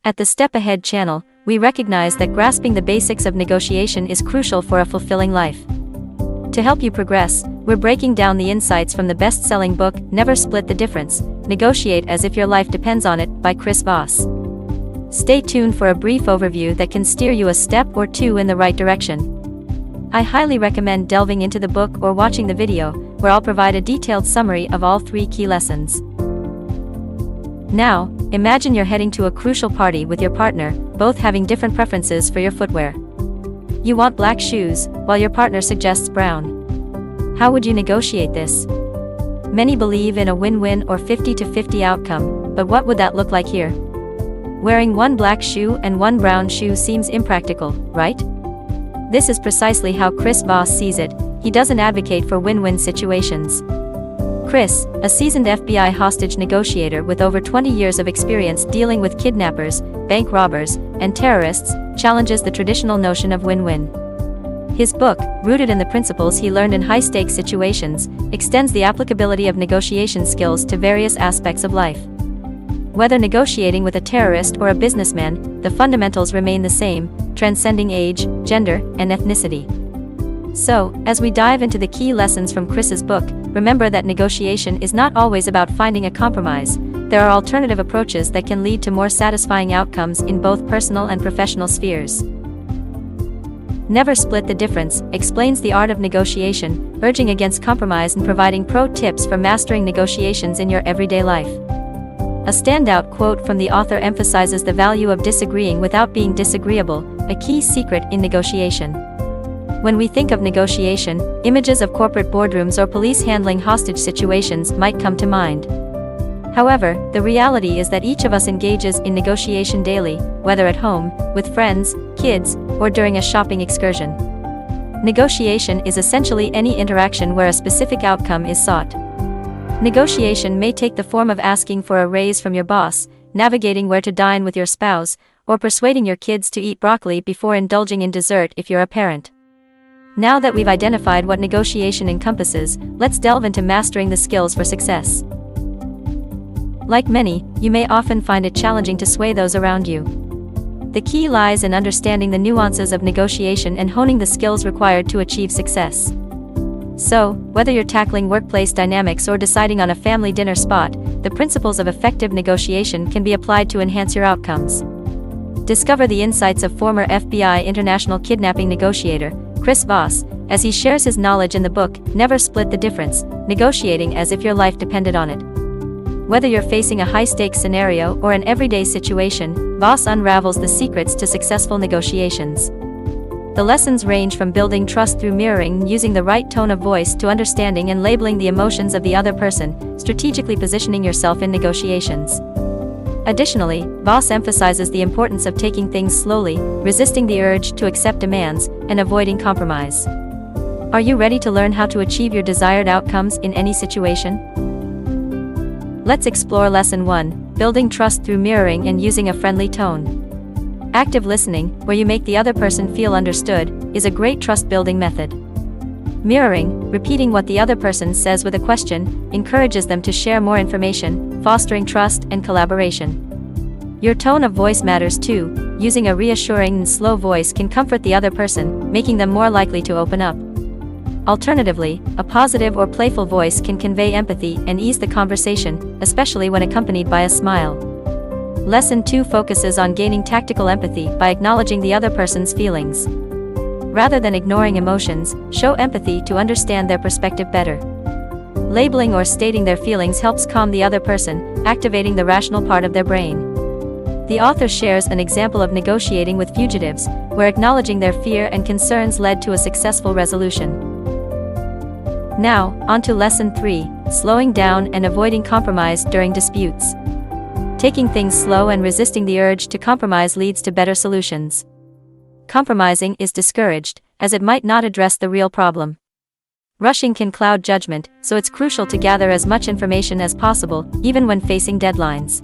At the Step Ahead channel, we recognize that grasping the basics of negotiation is crucial for a fulfilling life. To help you progress, we're breaking down the insights from the best-selling book, Never Split the Difference, Negotiate as If Your Life Depends on It, by Chris Voss. Stay tuned for a brief overview that can steer you a step or two in the right direction. I highly recommend delving into the book or watching the video, where I'll provide a detailed summary of all 3 key lessons. Now, imagine you're heading to a crucial party with your partner, both having different preferences for your footwear. You want black shoes, while your partner suggests brown. How would you negotiate this? Many believe in a win-win or 50-50 outcome, but what would that look like here? Wearing one black shoe and one brown shoe seems impractical, right? This is precisely how Chris Voss sees it. He doesn't advocate for win-win situations. Chris, a seasoned FBI hostage negotiator with over 20 years of experience dealing with kidnappers, bank robbers, and terrorists, challenges the traditional notion of win-win. His book, rooted in the principles he learned in high-stakes situations, extends the applicability of negotiation skills to various aspects of life. Whether negotiating with a terrorist or a businessman, the fundamentals remain the same, transcending age, gender, and ethnicity. So, as we dive into the key lessons from Chris's book, remember that negotiation is not always about finding a compromise. There are alternative approaches that can lead to more satisfying outcomes in both personal and professional spheres. Never Split the Difference explains the art of negotiation, urging against compromise and providing pro tips for mastering negotiations in your everyday life. A standout quote from the author emphasizes the value of disagreeing without being disagreeable, a key secret in negotiation. When we think of negotiation, images of corporate boardrooms or police handling hostage situations might come to mind. However, the reality is that each of us engages in negotiation daily, whether at home, with friends, kids, or during a shopping excursion. Negotiation is essentially any interaction where a specific outcome is sought. Negotiation may take the form of asking for a raise from your boss, navigating where to dine with your spouse, or persuading your kids to eat broccoli before indulging in dessert if you're a parent. Now that we've identified what negotiation encompasses, let's delve into mastering the skills for success. Like many, you may often find it challenging to sway those around you. The key lies in understanding the nuances of negotiation and honing the skills required to achieve success. So, whether you're tackling workplace dynamics or deciding on a family dinner spot, the principles of effective negotiation can be applied to enhance your outcomes. Discover the insights of former FBI international kidnapping negotiator, Chris Voss, as he shares his knowledge in the book, Never Split the Difference, Negotiating as If Your Life Depended on It. Whether you're facing a high-stakes scenario or an everyday situation, Voss unravels the secrets to successful negotiations. The lessons range from building trust through mirroring and using the right tone of voice to understanding and labeling the emotions of the other person, strategically positioning yourself in negotiations. Additionally, Voss emphasizes the importance of taking things slowly, resisting the urge to accept demands, and avoiding compromise. Are you ready to learn how to achieve your desired outcomes in any situation? Let's explore Lesson 1, Building Trust Through Mirroring and Using a Friendly Tone. Active listening, where you make the other person feel understood, is a great trust-building method. Mirroring, repeating what the other person says with a question, encourages them to share more information, fostering trust and collaboration. Your tone of voice matters too. Using a reassuring and slow voice can comfort the other person, making them more likely to open up. Alternatively, a positive or playful voice can convey empathy and ease the conversation, especially when accompanied by a smile. Lesson 2 focuses on gaining tactical empathy by acknowledging the other person's feelings. Rather than ignoring emotions, show empathy to understand their perspective better. Labeling or stating their feelings helps calm the other person, activating the rational part of their brain. The author shares an example of negotiating with fugitives, where acknowledging their fear and concerns led to a successful resolution. Now, on to Lesson 3, Slowing Down and Avoiding Compromise During Disputes. Taking things slow and resisting the urge to compromise leads to better solutions. Compromising is discouraged, as it might not address the real problem. Rushing can cloud judgment, so it's crucial to gather as much information as possible, even when facing deadlines.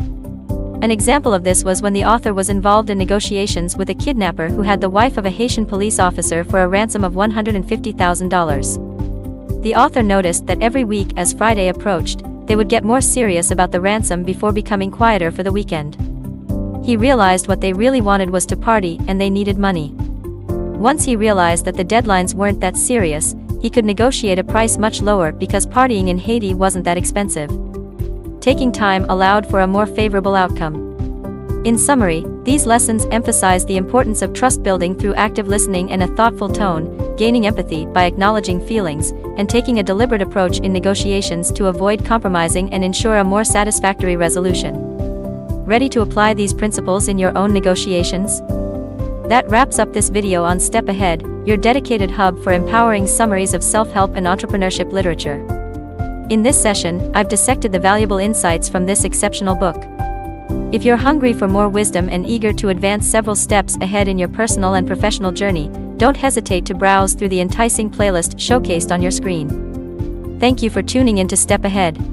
An example of this was when the author was involved in negotiations with a kidnapper who had the wife of a Haitian police officer for a ransom of $150,000. The author noticed that every week as Friday approached, they would get more serious about the ransom before becoming quieter for the weekend. He realized what they really wanted was to party and they needed money. Once he realized that the deadlines weren't that serious, he could negotiate a price much lower because partying in Haiti wasn't that expensive. Taking time allowed for a more favorable outcome. In summary, these lessons emphasize the importance of trust building through active listening and a thoughtful tone, gaining empathy by acknowledging feelings, and taking a deliberate approach in negotiations to avoid compromising and ensure a more satisfactory resolution. Ready to apply these principles in your own negotiations? That wraps up this video on Step Ahead, your dedicated hub for empowering summaries of self-help and entrepreneurship literature. In this session, I've dissected the valuable insights from this exceptional book. If you're hungry for more wisdom and eager to advance several steps ahead in your personal and professional journey, don't hesitate to browse through the enticing playlist showcased on your screen. Thank you for tuning in to Step Ahead.